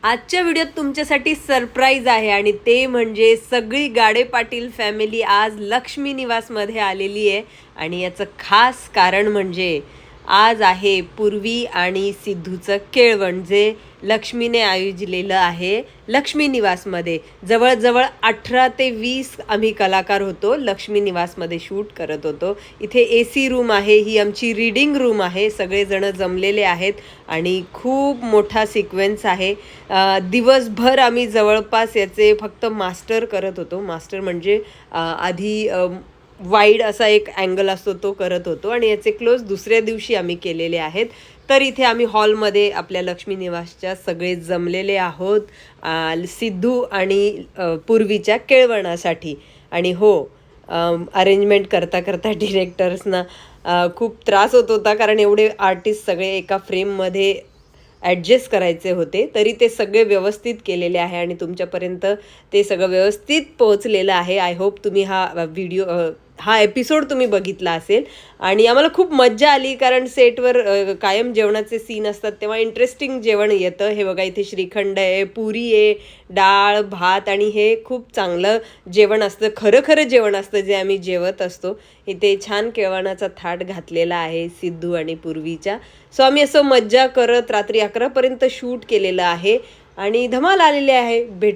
आजच्या व्हिडिओत तुमच्यासाठी सरप्राईज आहे आणि ते म्हणजे सगळी गाडे पाटील फॅमिली आज लक्ष्मी निवासमध्ये आलेली आहे आणि याचं खास कारण म्हणजे आज आहे पूर्वी आणि सिद्धूचं केळवण जे लक्ष्मीने आयोजलेलं आहे लक्ष्मी निवासमध्ये. जवळजवळ 18 ते 20 आम्ही कलाकार होतो, लक्ष्मी निवासमध्ये शूट करत होतो. इथे AC रूम आहे, ही आमची रीडिंग रूम आहे, सगळेजण जमलेले आहेत आणि खूप मोठा सिक्वेन्स आहे. दिवसभर आम्ही जवळपास याचे फक्त मास्टर करत होतो. मास्टर म्हणजे आधी वाईड असा एक अँगल असतो तो करत होतो आणि याचे क्लोज दुसऱ्या दिवशी आम्ही केलेले आहेत. तर इथे आम्ही हॉलमध्ये आपल्या लक्ष्मी निवासच्या सगळे जमलेले आहोत सिद्धू आणि पूर्वीच्या केळवणासाठी. आणि हो, अरेंजमेंट करता करता डिरेक्टर्सना खूप त्रास होत होता कारण एवढे आर्टिस्ट सगळे एका फ्रेममध्ये ॲडजस्ट करायचे होते. तरी ते सगळे व्यवस्थित केलेले आहे आणि तुमच्यापर्यंत ते सगळं व्यवस्थित पोहोचलेलं आहे. आय होप तुम्ही हा एपिसोड तुम्ही बघितला असेल आणि आम्हाला खूप मज्जा आली कारण सेटवर कायम जेवणाचे सीन असतात तेव्हा इंटरेस्टिंग जेवण येतं. हे बघा, इथे श्रीखंड आहे, पुरी आहे, डाळ भात आणि हे खूप चांगलं जेवण असतं, खरं जेवण असतं जे आम्ही जेवत असतो. इथे छान केळवणाचा थाट घातलेला आहे सिद्धू आणि पूर्वीच्या. सो आम्ही असं मज्जा करत रात्री 11 पर्यंत शूट केलेलं आहे आणि धमाल आलेली आहे. भेटू